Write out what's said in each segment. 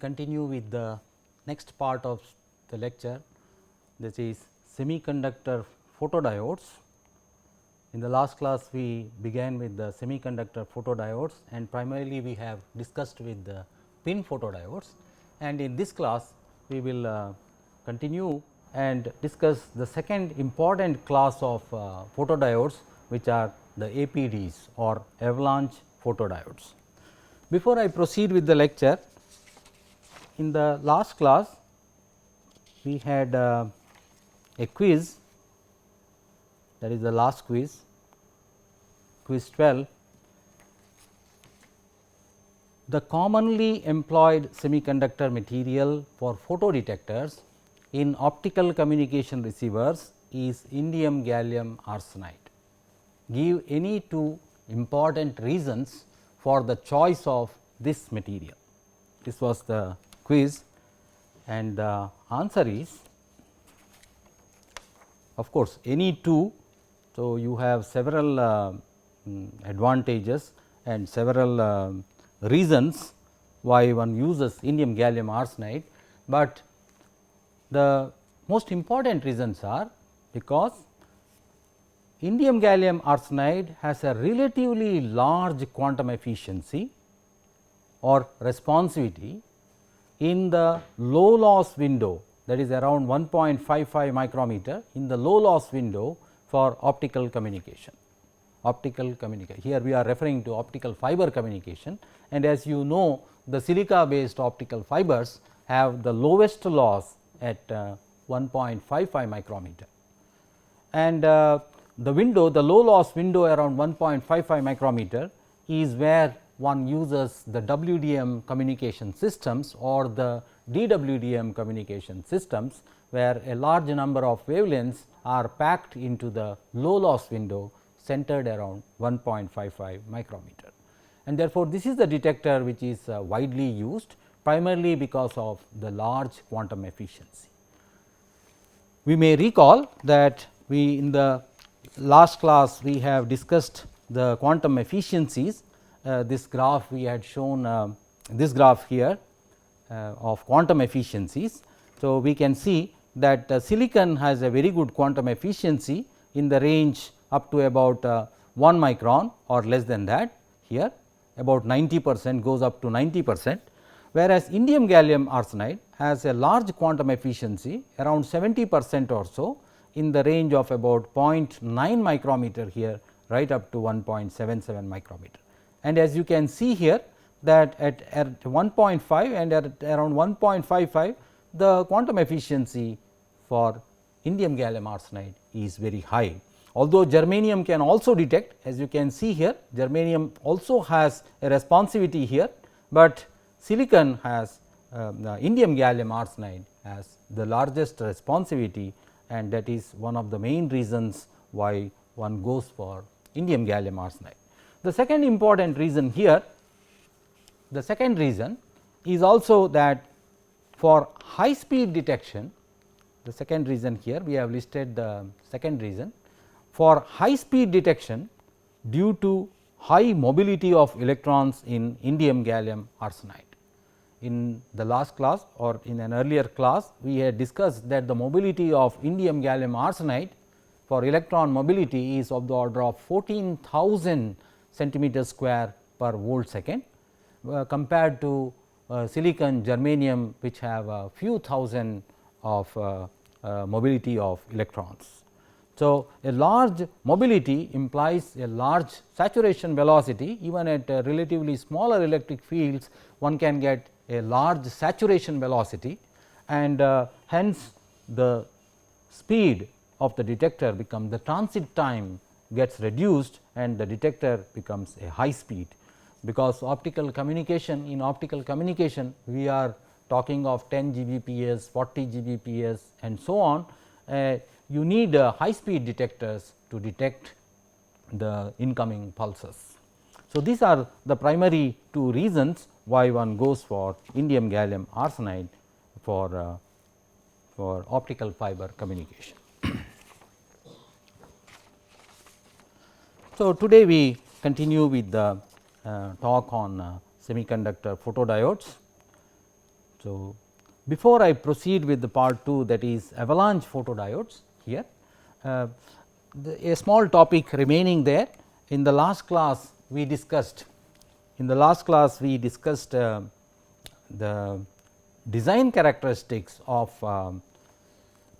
continue with the next part of the lecture, this is semiconductor photodiodes. In the last class we began with the semiconductor photodiodes and primarily we have discussed with the pin photodiodes, and in this class we will continue and discuss the second important class of photodiodes, which are the APDs or avalanche photodiodes. Before I proceed with the lecture, in the last class we had a quiz, that is the last quiz, quiz 12. The commonly employed semiconductor material for photodetectors in optical communication receivers is indium gallium arsenide. Give any two important reasons for the choice of this material. This was the quiz, and the answer is of course any two. So, you have several advantages and several reasons why one uses indium gallium arsenide, but the most important reasons are because indium gallium arsenide has a relatively large quantum efficiency or responsivity in the low loss window, that is around 1.55 micrometer in the low loss window for optical communication. Here we are referring to optical fiber communication, and as you know, the silica based optical fibers have the lowest loss at 1.55 micrometer, and the window, the low loss window around 1.55 micrometer is where one uses the WDM communication systems or the DWDM communication systems, where a large number of wavelengths are packed into the low loss window centered around 1.55 micrometer. And therefore, this is the detector which is widely used primarily because of the large quantum efficiency. We may recall that we in the last class we have discussed the quantum efficiencies. This graph we had shown this graph here of quantum efficiencies. So, we can see that silicon has a very good quantum efficiency in the range up to about 1 micron or less than that, here about 90% goes up to 90%, whereas indium gallium arsenide has a large quantum efficiency around 70% or so in the range of about 0.9 micrometer here right up to 1.77 micrometer. And as you can see here that at 1.5 and at around 1.55 the quantum efficiency for indium gallium arsenide is very high. Although germanium can also detect, as you can see here, germanium also has a responsivity here, but silicon has indium gallium arsenide has the largest responsivity, and that is one of the main reasons why one goes for indium gallium arsenide. The second important reason here, the second reason is also that for high speed detection, the second reason here we have listed the second reason. For high speed detection due to high mobility of electrons in indium gallium arsenide. In the last class or in an earlier class, we had discussed that the mobility of indium gallium arsenide for electron mobility is of the order of 14,000 centimeter square per volt second, compared to silicon, germanium, which have a few thousand of mobility of electrons. So, a large mobility implies a large saturation velocity. Even at relatively smaller electric fields, one can get a large saturation velocity, and hence the speed of the detector becomes, the transit time gets reduced and the detector becomes a high speed, because optical communication, in optical communication we are talking of 10 Gbps, 40 Gbps and so on. You need high speed detectors to detect the incoming pulses. So, these are the primary two reasons why one goes for indium gallium arsenide for optical fiber communication. So, today we continue with the talk on semiconductor photodiodes. So, before I proceed with the part 2, that is avalanche photodiodes here, a small topic remaining there. In the last class we discussed the design characteristics of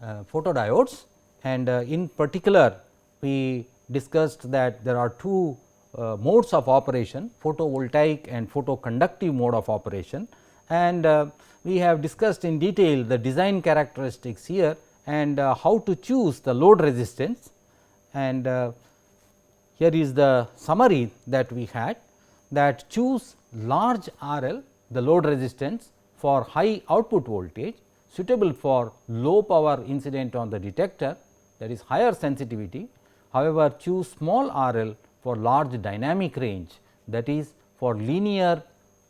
photodiodes, and in particular we discussed that there are two modes of operation, photovoltaic and photoconductive mode of operation, and we have discussed in detail the design characteristics here and how to choose the load resistance. And here is the summary that we had, that choose large RL, the load resistance, for high output voltage suitable for low power incident on the detector, that is higher sensitivity. However, choose small RL for large dynamic range, that is for linear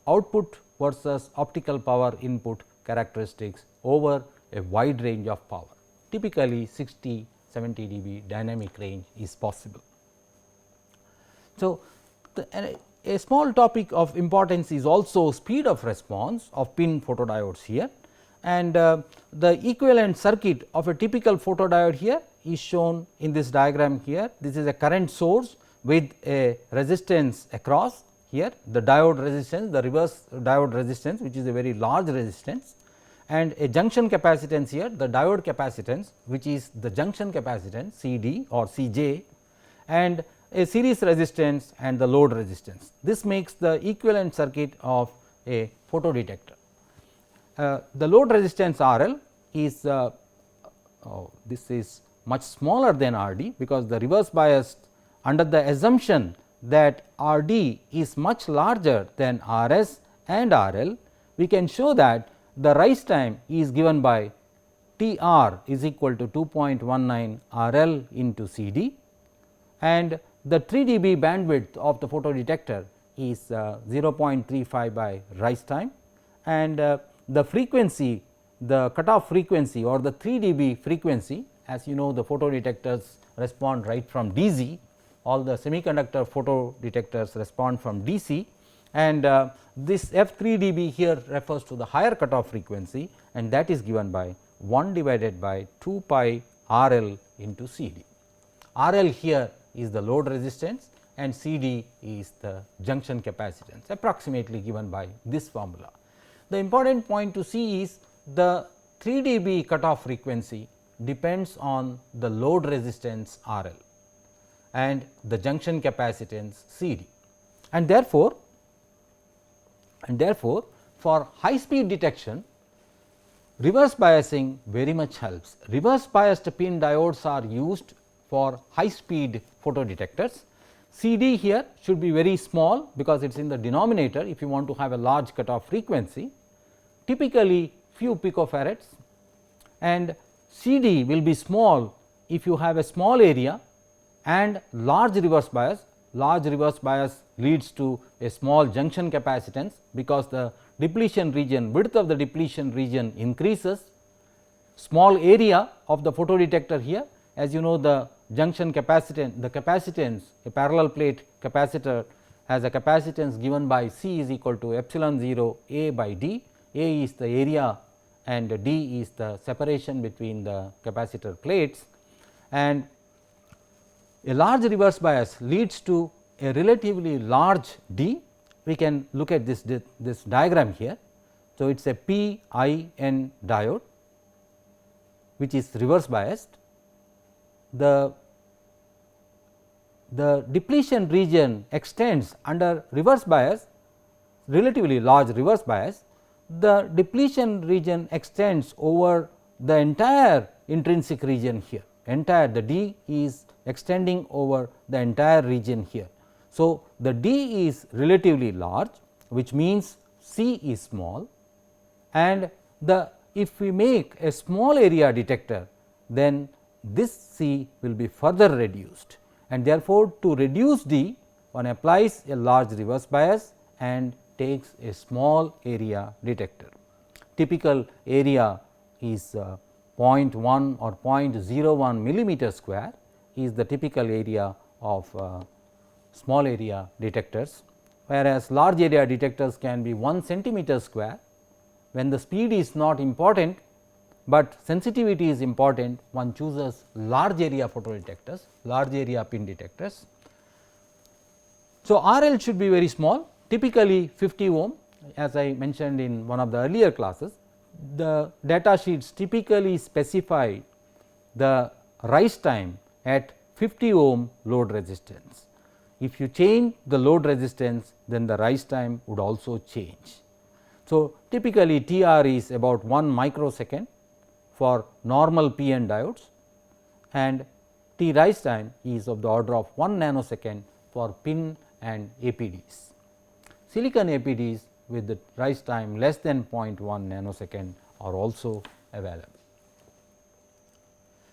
output versus optical power input characteristics over a wide range of power. Typically 60-70 dB dynamic range is possible. So, a small topic of importance is also speed of response of pin photodiodes here, and the equivalent circuit of a typical photodiode here is shown in this diagram here. This is a current source with a resistance across here, the diode resistance, the reverse diode resistance, which is a very large resistance, and a junction capacitance here, the diode capacitance, which is the junction capacitance CD or Cj, and a series resistance and the load resistance. This makes the equivalent circuit of a photodetector. The load resistance RL is this is much smaller than RD, because the reverse bias, under the assumption that RD is much larger than RS and RL, we can show that the rise time is given by TR is equal to 2.19 RL into CD, and the 3 dB bandwidth of the photodetector is 0.35 by rise time, and the frequency, the cutoff frequency or the 3 dB frequency, as you know, the photodetectors respond right from DC, all the semiconductor photodetectors respond from DC, and this F3 dB here refers to the higher cutoff frequency, and that is given by 1 divided by 2 pi RL into CD. RL here is the load resistance and CD is the junction capacitance, approximately given by this formula. The important point to see is the 3 dB cutoff frequency depends on the load resistance RL and the junction capacitance CD, and therefore for high speed detection reverse biasing very much helps. Reverse biased pin diodes are used for high speed photodetectors. CD here should be very small, because it is in the denominator if you want to have a large cutoff frequency, typically few picofarads, and CD will be small if you have a small area and large reverse bias. Large reverse bias leads to a small junction capacitance, because the depletion region, width of the depletion region increases. Small area of the photodetector here, as you know, the junction capacitance, the capacitance, a parallel plate capacitor has a capacitance given by C is equal to epsilon 0 A by D. A is the area and D is the separation between the capacitor plates, and a large reverse bias leads to a relatively large D. We can look at this diagram here. So, it is a PIN diode which is reverse biased. The depletion region extends under reverse bias, relatively large reverse bias. The depletion region extends over the entire intrinsic region here, entire the D is extending over the entire region here. So, the D is relatively large, which means C is small, and if we make a small area detector, then this C will be further reduced, and therefore, to reduce D one applies a large reverse bias and takes a small area detector. Typical area is 0.1 or 0.01 millimeter square is the typical area of small area detectors, whereas large area detectors can be 1 centimeter square when the speed is not important, but sensitivity is important, one chooses large area photodetectors, large area pin detectors. So, RL should be very small, typically 50 ohm, as I mentioned in one of the earlier classes. The data sheets typically specify the rise time at 50 ohm load resistance. If you change the load resistance, then the rise time would also change. So, typically TR is about 1 microsecond for normal PN diodes, and T rise time is of the order of 1 nanosecond for PIN and APDs. Silicon APDs with the rise time less than 0.1 nanosecond are also available.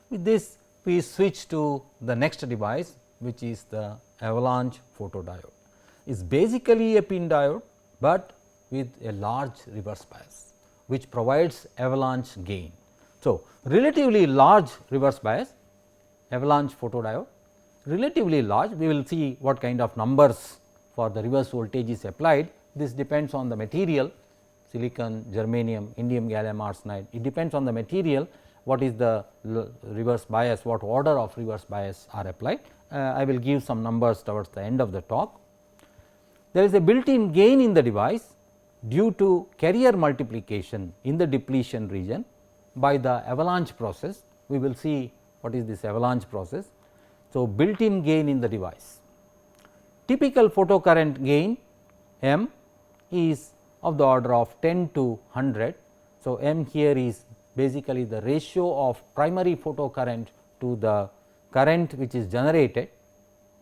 With this, we switch to the next device, which is the avalanche photodiode. It is basically a PIN diode, but with a large reverse bias, which provides avalanche gain. So, relatively large reverse bias, avalanche photodiode, relatively large. We will see what kind of numbers for the reverse voltage is applied. This depends on the material, silicon, germanium, indium gallium arsenide. It depends on the material, what is the reverse bias, what order of reverse bias are applied. I will give some numbers towards the end of the talk. There is a built-in gain in the device due to carrier multiplication in the depletion region by the avalanche process. We will see what is this avalanche process. So, built-in gain in the device. Typical photocurrent gain M is of the order of 10 to 100. So, M here is basically the ratio of primary photocurrent to the current which is generated.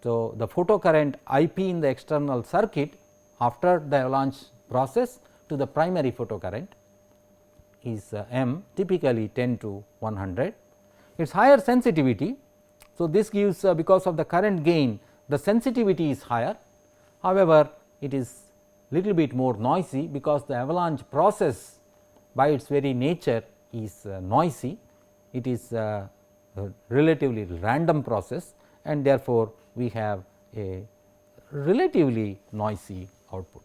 So, the photocurrent IP in the external circuit after the avalanche process to the primary photocurrent is M, typically 10 to 100. It is higher sensitivity. So, this gives because of the current gain, the sensitivity is higher. However, it is little bit more noisy because the avalanche process by its very nature is noisy. It is a relatively random process, and therefore, we have a relatively noisy output.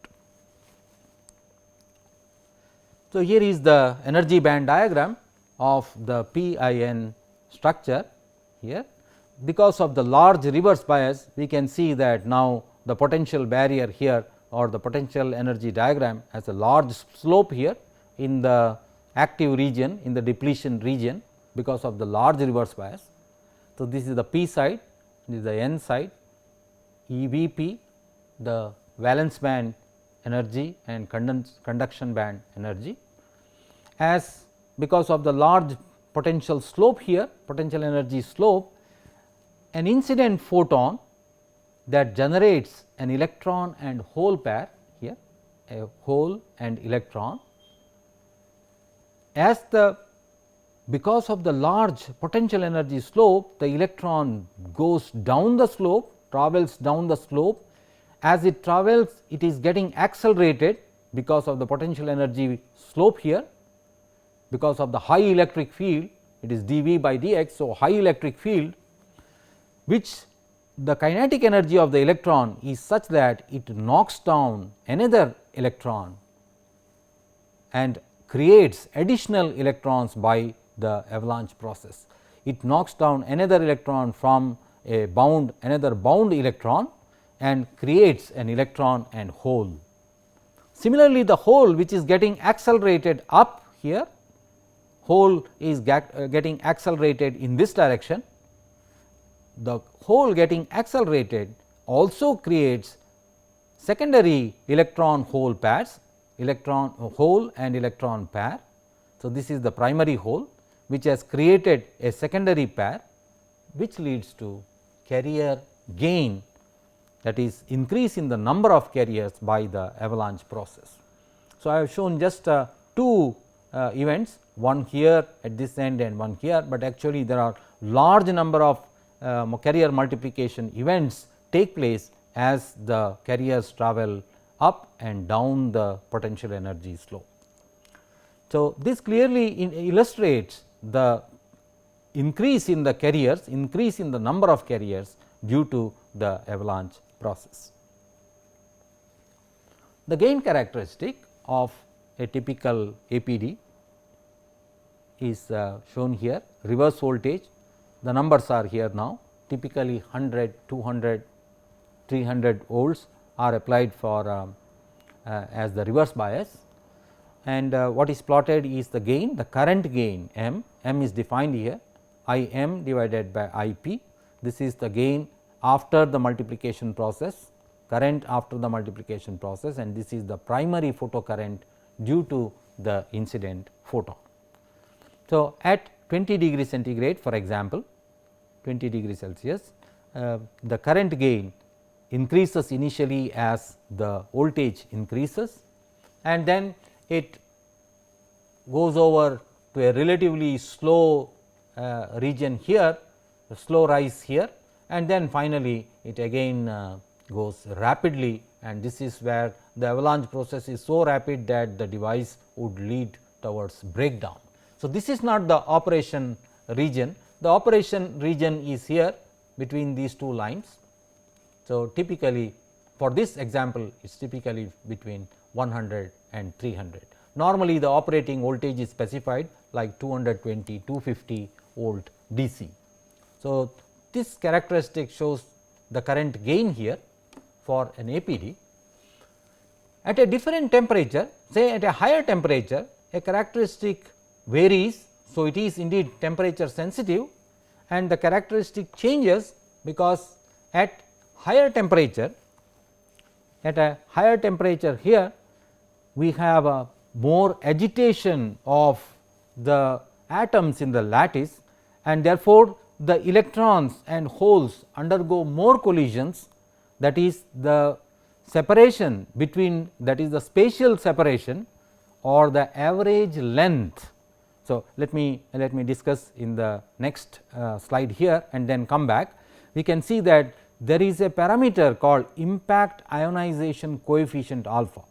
So, here is the energy band diagram of the PIN structure here. Because of the large reverse bias, we can see that now the potential barrier here or the potential energy diagram has a large slope here in the active region, in the depletion region, because of the large reverse bias. So, this is the P side, this is the N side, EVP, the valence band energy and conduction band energy. As because of the large potential slope here, potential energy slope, an incident photon that generates an electron and hole pair here, a hole and electron. As the because of the large potential energy slope, the electron goes down the slope, travels down the slope. As it travels, it is getting accelerated because of the potential energy slope here, because of the high electric field, it is dV by dx. So, high electric field, which the kinetic energy of the electron is such that it knocks down another electron and creates additional electrons by the avalanche process. It knocks down another electron from a bound, another bound electron, and creates an electron and hole. Similarly, the hole which is getting accelerated up here, hole is getting accelerated in this direction. The hole getting accelerated also creates secondary electron hole pairs, electron hole and electron pair. So, this is the primary hole which has created a secondary pair, which leads to carrier gain, that is increase in the number of carriers by the avalanche process. So, I have shown just two events, one here at this end and one here, but actually there are large number of carrier multiplication events take place as the carriers travel up and down the potential energy slope. So, this clearly illustrates the increase in the carriers, increase in the number of carriers due to the avalanche process. The gain characteristic of a typical APD is shown here, reverse voltage, the numbers are here now, typically 100, 200, 300 volts are applied for as the reverse bias, and what is plotted is the gain, the current gain M is defined here, I m divided by I p. This is the gain after the multiplication process, current after the multiplication process, and this is the primary photocurrent due to the incident photon. So, at 20 degree centigrade, for example 20 degree Celsius, the current gain increases initially as the voltage increases, and then it goes over to a relatively slow region here, a slow rise here, and then finally it again goes rapidly, and this is where the avalanche process is so rapid that the device would lead towards breakdown. So, this is not the operation region, the operation region is here between these two lines. So, typically for this example it is typically between 100 and 300. Normally the operating voltage is specified like 220, 250 volt DC. So, this characteristic shows the current gain here for an APD. At a different temperature, say at a higher temperature, a characteristic varies. So, it is indeed temperature sensitive, and the characteristic changes because at higher temperature, at a higher temperature here we have a more agitation of the atoms in the lattice, and therefore, the electrons and holes undergo more collisions, that is the separation between, that is the spatial separation or the average length. So, let me discuss in the next slide here and then come back. We can see that there is a parameter called impact ionization coefficient alpha,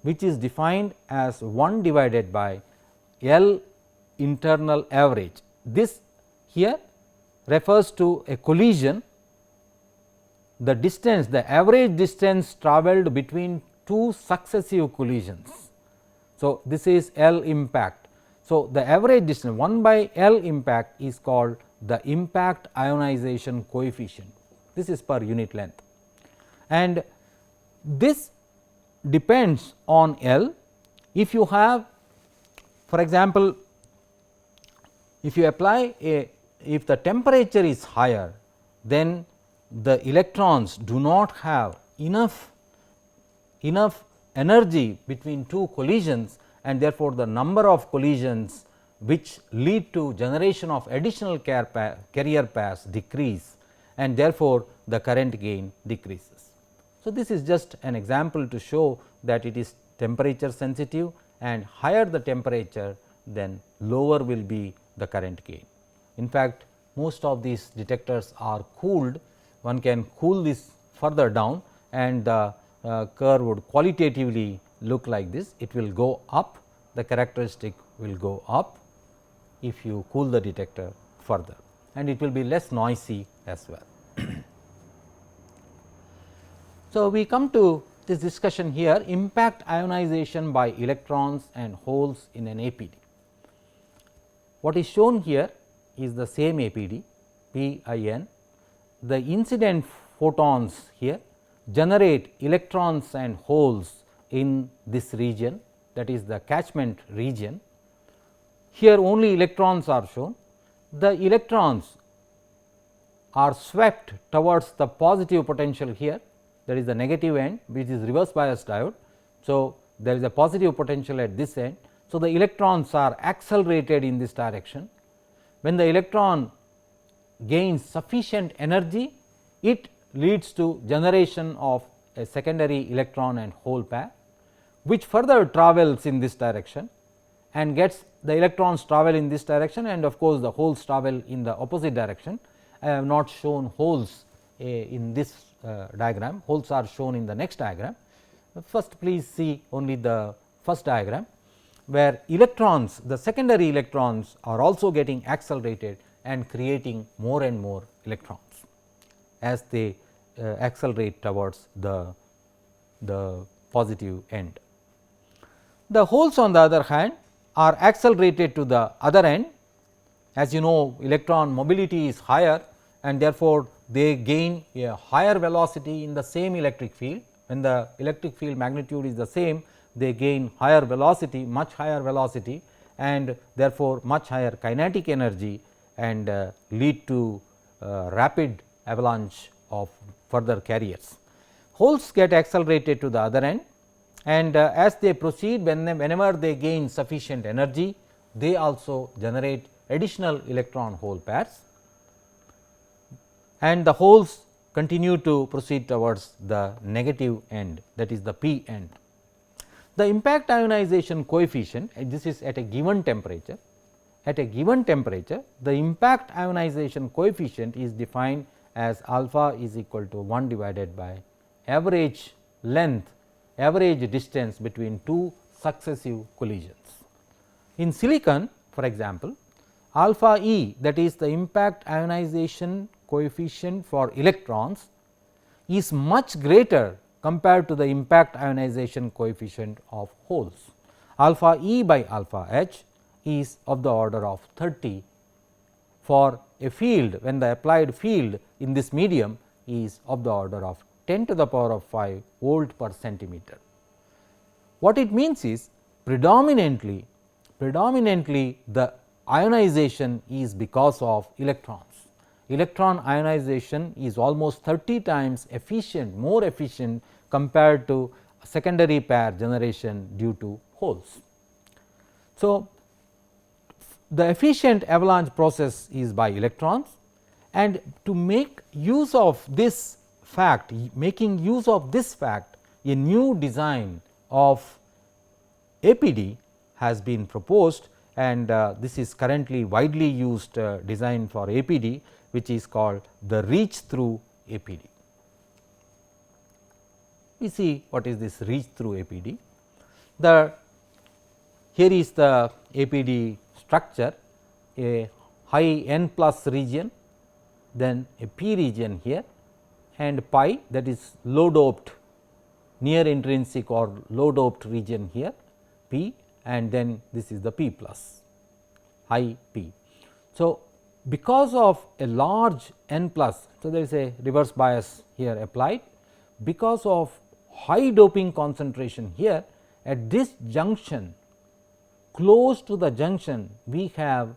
which is defined as 1 divided by L internal average. This here refers to a collision, the distance, the average distance travelled between two successive collisions. So, this is L impact. So, the average distance 1 by L impact is called the impact ionization coefficient. This is per unit length, and this depends on L. If you have, for example, if you apply if the temperature is higher, then the electrons do not have enough energy between two collisions, and therefore, the number of collisions which lead to generation of additional carrier pairs decrease, and therefore, the current gain decreases. So, this is just an example to show that it is temperature sensitive, and higher the temperature, then lower will be the current gain. In fact, most of these detectors are cooled. One can cool this further down, and the curve would qualitatively look like this. It will go up, the characteristic will go up if you cool the detector further, and it will be less noisy as well. So, we come to this discussion here, impact ionization by electrons and holes in an APD. What is shown here is the same APD PIN. The incident photons here generate electrons and holes in this region, that is the catchment region. Here only electrons are shown. The electrons are swept towards the positive potential here, that is the negative end, which is reverse bias diode. So, there is a positive potential at this end. So, the electrons are accelerated in this direction. When the electron gains sufficient energy, it leads to generation of a secondary electron and hole pair, which further travels in this direction and gets the electrons travel in this direction, and of course, the holes travel in the opposite direction. I have not shown holes in this diagram, holes are shown in the next diagram. First, please see only the first diagram, where electrons, the secondary electrons are also getting accelerated and creating more and more electrons as they accelerate towards the positive end. The holes on the other hand are accelerated to the other end. As you know, electron mobility is higher and therefore, they gain a higher velocity in the same electric field. When the electric field magnitude is the same, they gain higher velocity, much higher velocity, and therefore, much higher kinetic energy and lead to rapid avalanche of further carriers. Holes get accelerated to the other end, and as they proceed, whenever they gain sufficient energy, they also generate additional electron hole pairs, and the holes continue to proceed towards the negative end, that is the p end. The impact ionization coefficient, this is at a given temperature. At a given temperature, the impact ionization coefficient is defined as alpha is equal to 1 divided by average length, average distance between two successive collisions. In silicon, for example, alpha E, that is the impact ionization coefficient for electrons, is much greater compared to the impact ionization coefficient of holes. Alpha E by alpha H is of the order of 30 for a field, when the applied field in this medium is of the order of 10 to the power of 5 volt per centimeter. What it means is predominantly the ionization is because of electrons. Electron ionization is almost 30 times efficient, more efficient compared to secondary pair generation due to holes. So, the efficient avalanche process is by electrons, and to make use of this fact, a new design of APD has been proposed, and this is currently widely used design for APD, which is called the reach through APD. We see what is this reach through APD. Here is the APD structure, a high n plus region, then a p region here, and pi, that is low doped near intrinsic or low doped region here, p, and then this is the p plus, high p. So, because of a large n plus, so there is a reverse bias here applied, because of high doping concentration here, at this junction, close to the junction, we have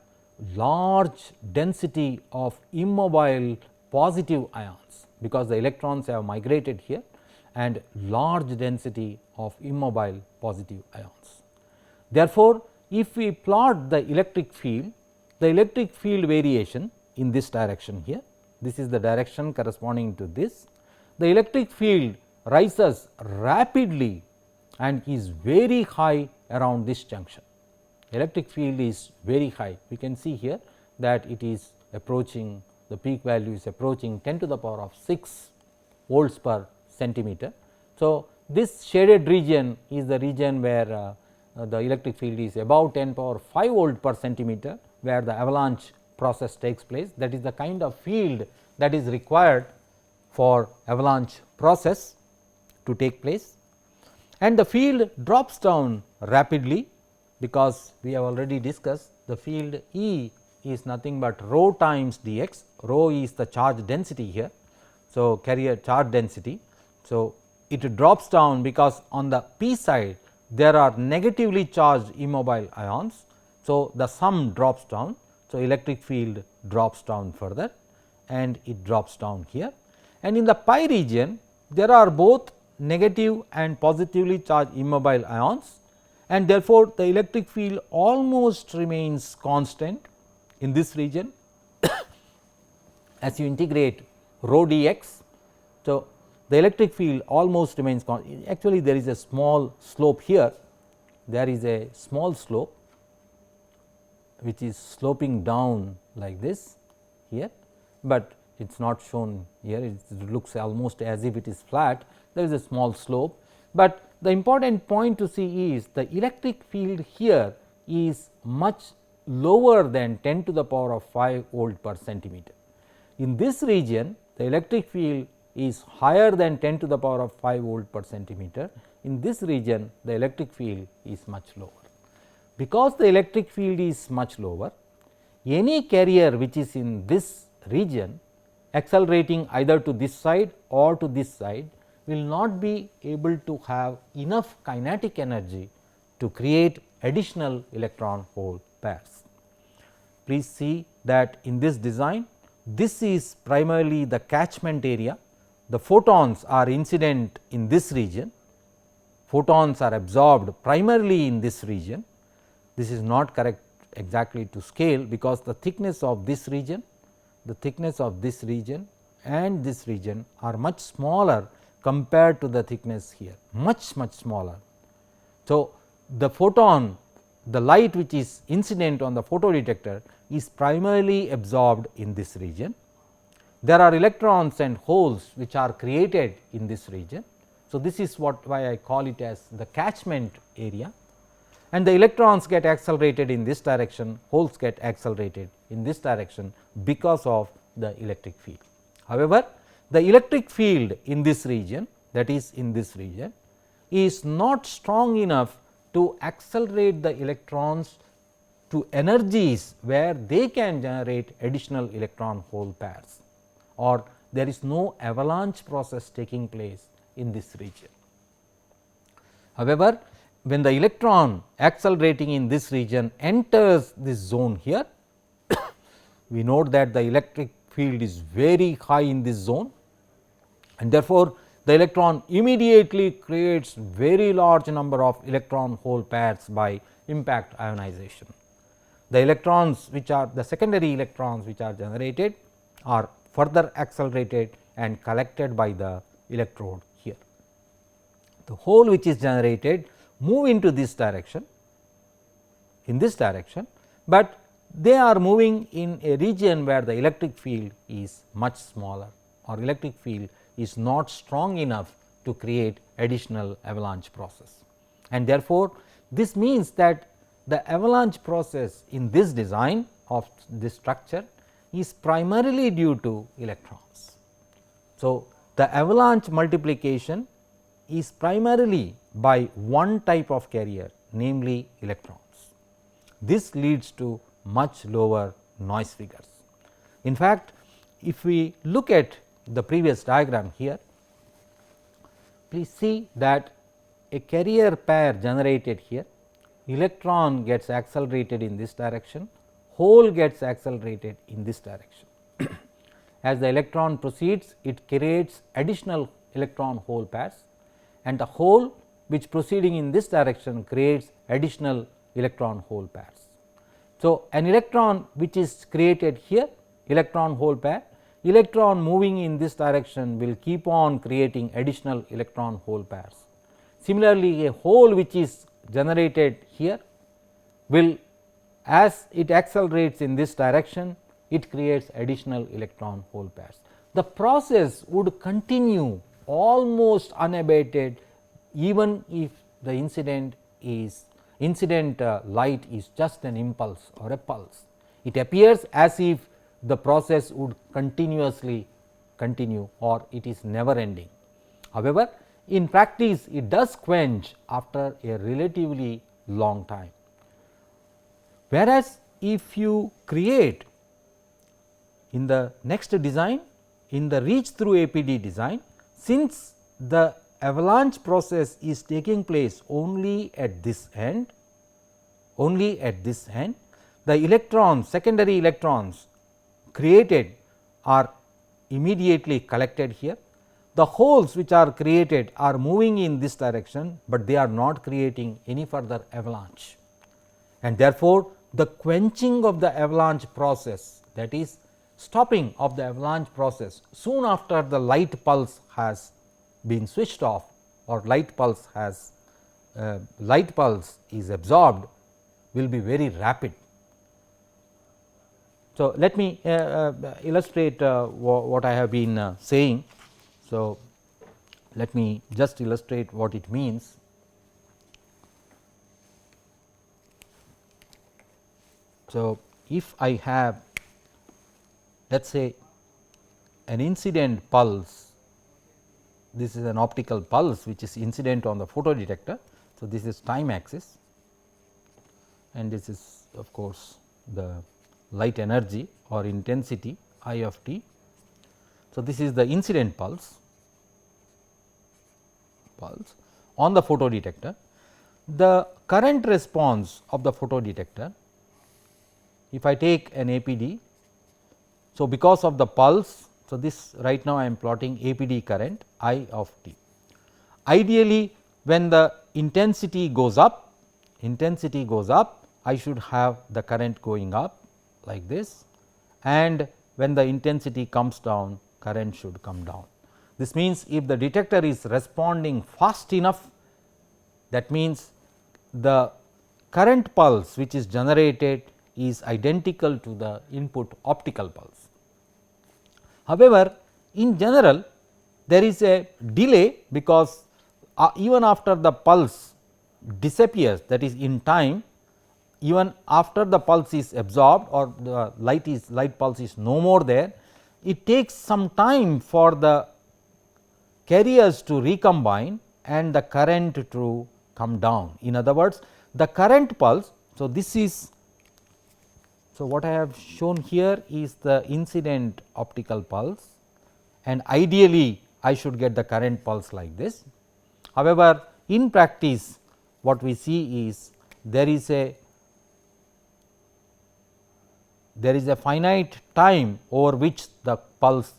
large density of immobile positive ions, because the electrons have migrated here, and large density of immobile positive ions. Therefore, if we plot the electric field variation in this direction here, this is the direction corresponding to this, the electric field rises rapidly and is very high around this junction. Electric field is very high. We can see here that it is approaching, the peak value is approaching 10 to the power of 6 volts per centimeter. So, this shaded region is the region where the electric field is above 10 power 5 volt per centimeter, where the avalanche process takes place. That is the kind of field that is required for avalanche process to take place, and the field drops down rapidly, because we have already discussed the field E is nothing but rho times dx, rho is the charge density here. So, carrier charge density. So, it drops down because on the p side there are negatively charged immobile ions. So, the sum drops down. So, electric field drops down further and it drops down here, and in the pi region there are both negative and positively charged immobile ions, and therefore, the electric field almost remains constant in this region as you integrate rho dx. So, the electric field almost remains constant. Actually, there is a small slope here, there is a small slope which is sloping down like this here, but it is not shown here, it looks almost as if it is flat. There is a small slope, but the important point to see is the electric field here is much lower than 10 to the power of 5 volt per centimeter. In this region, the electric field is higher than 10 to the power of 5 volt per centimeter, in this region the electric field is much lower. Because the electric field is much lower, any carrier which is in this region accelerating either to this side or to this side will not be able to have enough kinetic energy to create additional electron hole pairs. Please see that in this design, this is primarily the catchment area. The photons are incident in this region, photons are absorbed primarily in this region. This is not correct exactly to scale, because the thickness of this region, and this region are much smaller compared to the thickness here, much smaller. So, the photon, the light which is incident on the photodetector is primarily absorbed in this region. There are electrons and holes which are created in this region. So, this is why I call it as the catchment area, and the electrons get accelerated in this direction, holes get accelerated in this direction because of the electric field. However, the electric field in this region, that is in this region, is not strong enough to accelerate the electrons to energies where they can generate additional electron hole pairs, or there is no avalanche process taking place in this region. However, when the electron accelerating in this region enters this zone here, we note that the electric field is very high in this zone, and therefore, the electron immediately creates very large number of electron hole pairs by impact ionization. The electrons which are the secondary electrons which are generated are further accelerated and collected by the electrode here. The hole which is generated move into this direction, in this direction, but they are moving in a region where the electric field is much smaller, or electric field is not strong enough to create additional avalanche process. And therefore, this means that the avalanche process in this design of this structure is primarily due to electrons. So, the avalanche multiplication is primarily by one type of carrier, namely electrons. This leads to much lower noise figures. In fact, if we look at the previous diagram here, please see that a carrier pair generated here, electron gets accelerated in this direction, hole gets accelerated in this direction. As the electron proceeds, it creates additional electron hole pairs, and the hole which proceeding in this direction creates additional electron hole pairs. So, an electron which is created here, electron hole pair, electron moving in this direction will keep on creating additional electron hole pairs. Similarly, a hole which is generated here will, as it accelerates in this direction, it creates additional electron hole pairs. The process would continue almost unabated, even if the incident light is just an impulse or a pulse. It appears as if the process would continuously continue, or it is never ending. However, in practice it does quench after a relatively long time. Whereas, if you create in the next design, in the reach through APD design, since the avalanche process is taking place only at this end, the electrons, secondary electrons created are immediately collected here. The holes which are created are moving in this direction, but they are not creating any further avalanche, and therefore, the quenching of the avalanche process, that is stopping of the avalanche process soon after the light pulse has been switched off, or light pulse is absorbed, will be very rapid. So, let me illustrate what I have been saying. So, let me just illustrate what it means. So, if I have, let us say, an incident pulse this is an optical pulse which is incident on the photodetector. So, this is time axis and this is of course, the light energy or intensity I of t. So, this is the incident pulse on the photodetector. The current response of the photodetector, if I take an APD. So, because of the pulse, so this right now I am plotting APD current I of t. Ideally, when the intensity goes up, I should have the current going up like this, and when the intensity comes down, current should come down. This means, if the detector is responding fast enough, that means the current pulse which is generated is identical to the input optical pulse. However, in general there is a delay, because even after the pulse disappears, that is in time, even after the pulse is absorbed or the light pulse is no more there, it takes some time for the carriers to recombine and the current to come down. In other words, the current pulse. So, this is, so what I have shown here is the incident optical pulse, and ideally I should get the current pulse like this. However, in practice what we see is there is a finite time over which the pulse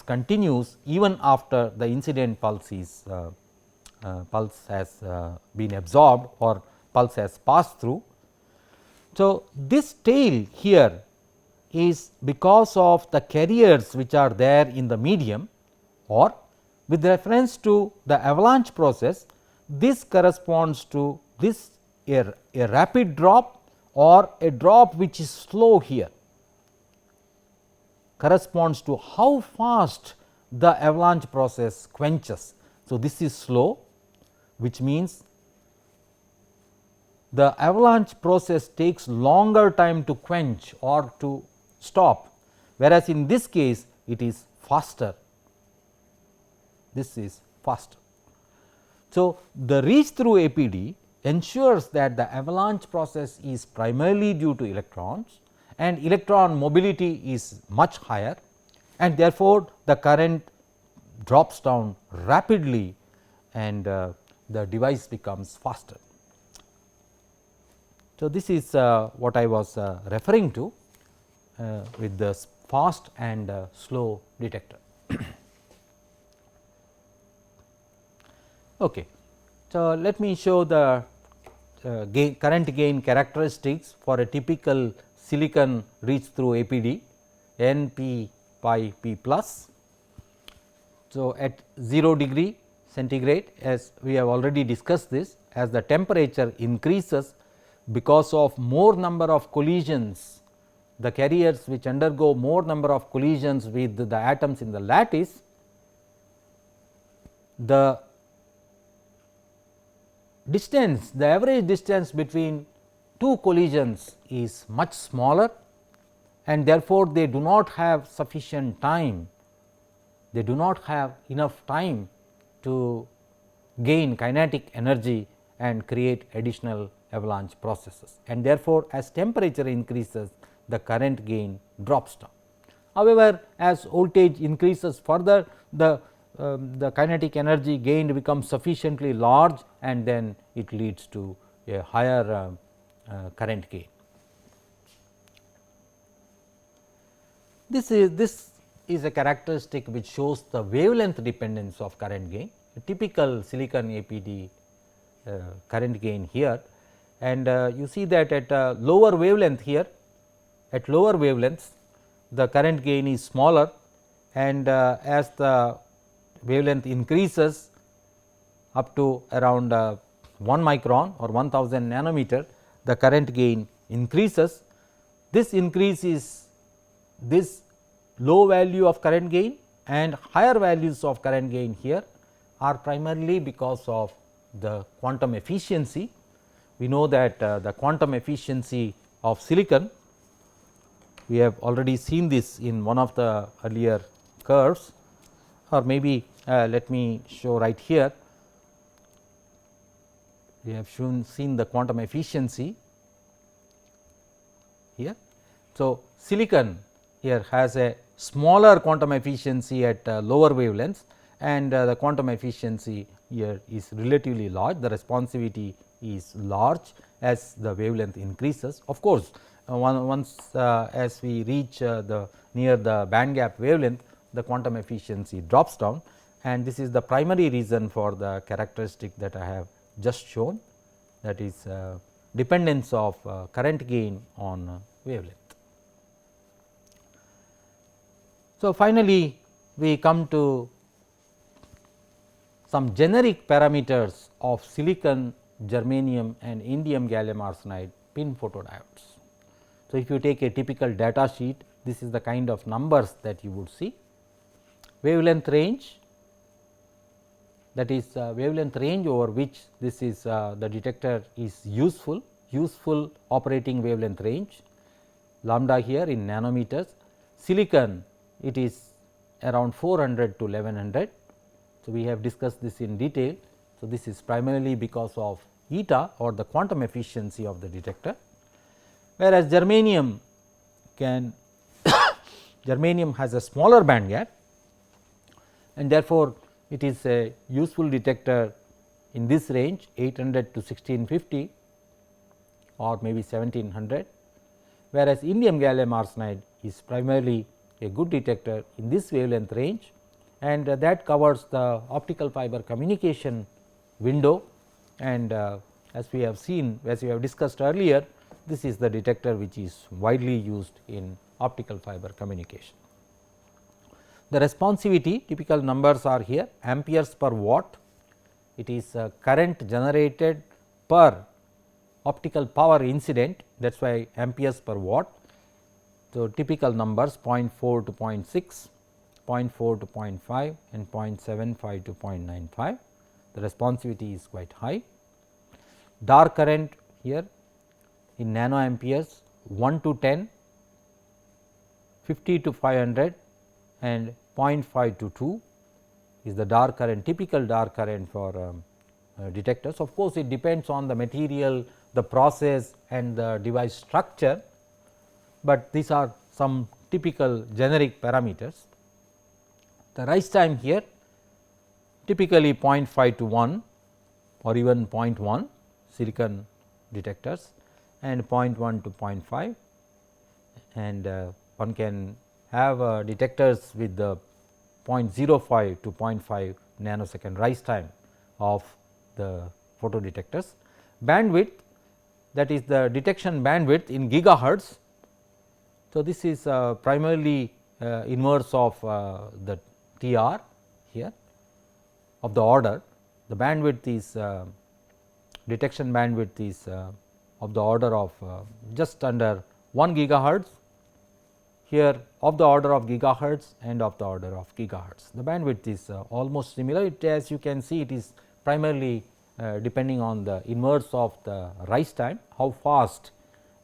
continues even after the incident pulse is pulse has been absorbed or pulse has passed through. So, this tail here is because of the carriers which are there in the medium, or with reference to the avalanche process, this corresponds to this a rapid drop or a drop which is slow here, corresponds to how fast the avalanche process quenches. So, this is slow, which means the avalanche process takes longer time to quench or to stop, whereas in this case it is faster, this is faster. So, the reach through APD ensures that the avalanche process is primarily due to electrons and electron mobility is much higher, and therefore, the current drops down rapidly and the device becomes faster. So, this is what I was referring to with the fast and slow detector. Okay. So, let me show the current gain characteristics for a typical silicon reach through APD N p pi p plus. So, at 0 degree centigrade, as we have already discussed this, as the temperature increases because of more number of collisions, the carriers which undergo more number of collisions with the atoms in the lattice, the distance, the average distance between two collisions is much smaller, and therefore, they do not have sufficient time, they do not have enough time to gain kinetic energy and create additional avalanche processes, and therefore, as temperature increases, the current gain drops down. However, as voltage increases further, the kinetic energy gained becomes sufficiently large, and then it leads to a higher current gain. This is a characteristic which shows the wavelength dependence of current gain, a typical silicon APD current gain here, and you see that at lower wavelength here, at lower wavelengths the current gain is smaller, and as the wavelength increases up to around 1 micron or 1000 nanometer, the current gain increases. This increase is this low value of current gain and higher values of current gain here are primarily because of the quantum efficiency. We know that the quantum efficiency of silicon, we have already seen this in one of the earlier curves, or maybe let me show right here. We have seen the quantum efficiency here. So, silicon here has a smaller quantum efficiency at lower wavelengths, and the quantum efficiency here is relatively large. The responsivity is large as the wavelength increases. Of course, once as we reach the near the band gap wavelength, the quantum efficiency drops down, and this is the primary reason for the characteristic that I have just shown, that is dependence of current gain on wavelength. So, finally, we come to some generic parameters of silicon, germanium and indium gallium arsenide pin photodiodes. So, if you take a typical data sheet, this is the kind of numbers that you would see. Wavelength range, that is wavelength range over which this is the detector is useful operating wavelength range, lambda here in nanometers. Silicon, it is around 400 to 1100. So, we have discussed this in detail. So, this is primarily because of eta or the quantum efficiency of the detector, whereas germanium can germanium has a smaller band gap, and therefore, it is a useful detector in this range 800 to 1650 or maybe 1700, whereas indium gallium arsenide is primarily a good detector in this wavelength range, and that covers the optical fiber communication window, and as we have seen, as we have discussed earlier, this is the detector which is widely used in optical fiber communication. The responsivity, typical numbers are here, amperes per watt, it is current generated per optical power incident, that is why amperes per watt. So, typical numbers 0.4 to 0.6, 0.4 to 0.5 and 0.75 to 0.95. The responsivity is quite high. Dark current here in nanoamperes 1 to 10, 50 to 500 and 0.5 to 2 is the dark current, typical dark current for detectors. Of course, it depends on the material, the process and the device structure, but these are some typical generic parameters. The rise time here typically 0.5 to 1 or even 0.1 silicon detectors and 0.1 to 0.5, and one can have detectors with the 0.05 to 0.5 nanosecond rise time of the photo detectors. Bandwidth, that is the detection bandwidth in gigahertz. So, this is primarily inverse of the TR here of the order. The bandwidth is detection bandwidth is of the order of just under 1 gigahertz, here of the order of gigahertz and of the order of gigahertz. The bandwidth is almost similar. It, as you can see, it is primarily depending on the inverse of the rise time, how fast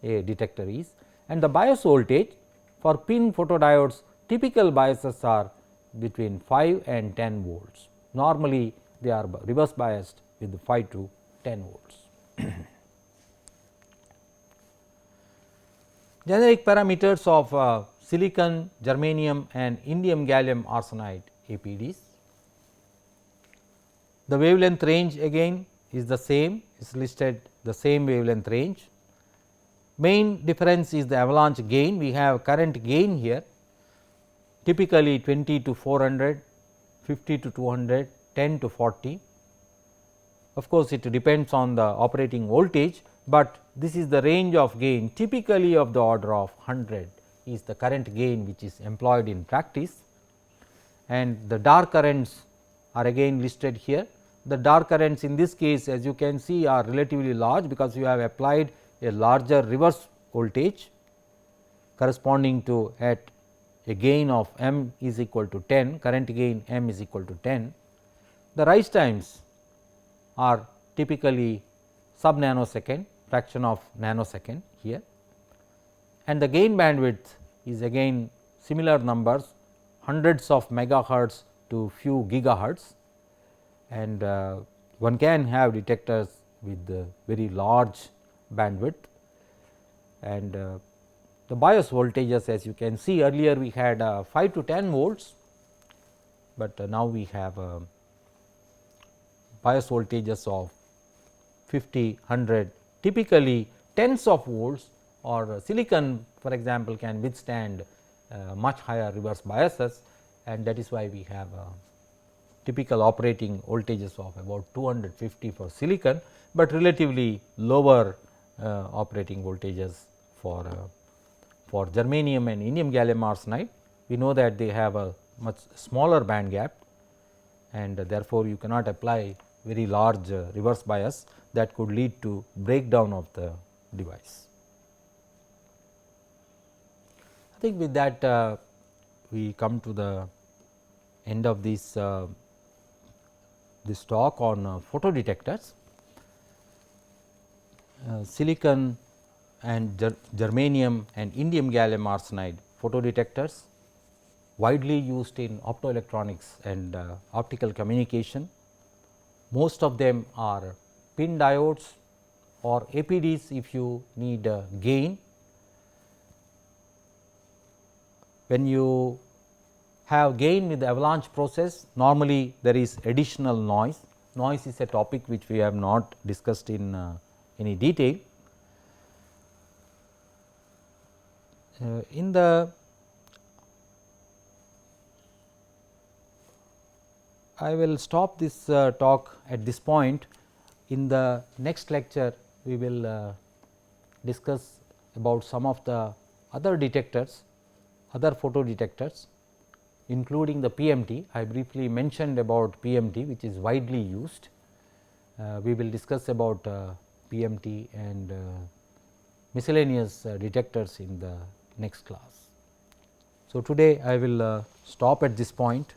a detector is, and the bias voltage for pin photodiodes, typical biases are between 5 and 10 volts. Normally, they are reverse biased with 5 to 10 volts. Generic parameters of silicon, germanium and indium gallium arsenide APDs. The wavelength range again is the same, is listed the same wavelength range. Main difference is the avalanche gain. We have current gain here typically 20 to 400, 50 to 200, 10 to 40. Of course, it depends on the operating voltage, but this is the range of gain typically of the order of 100 is the current gain which is employed in practice, and the dark currents are again listed here. The dark currents in this case, as you can see, are relatively large because you have applied a larger reverse voltage corresponding to at a gain of m is equal to 10, current gain m is equal to 10. The rise times are typically sub nanosecond, fraction of nanosecond here, and the gain bandwidth is again similar numbers, hundreds of megahertz to few gigahertz, and one can have detectors with very large bandwidth, and the bias voltages, as you can see, earlier we had 5 to 10 volts, but now we have bias voltages of 50, 100, typically tens of volts, or silicon for example can withstand much higher reverse biases, and that is why we have typical operating voltages of about 250 for silicon, but relatively lower operating voltages for germanium and indium gallium arsenide. We know that they have a much smaller band gap, and therefore, you cannot apply very large reverse bias that could lead to breakdown of the device. I think with that we come to the end of this talk on photodetectors. Silicon and germanium and indium gallium arsenide photodetectors widely used in optoelectronics and optical communication. Most of them are pin diodes or APDs if you need gain. When you have gain with the avalanche process, normally there is additional noise. Noise is a topic which we have not discussed in any detail. I will stop this talk at this point. In the next lecture, we will discuss about some of the other detectors, other photodetectors, including the PMT. I briefly mentioned about PMT, which is widely used. We will discuss about PMT and miscellaneous detectors in the next class. So, today I will stop at this point.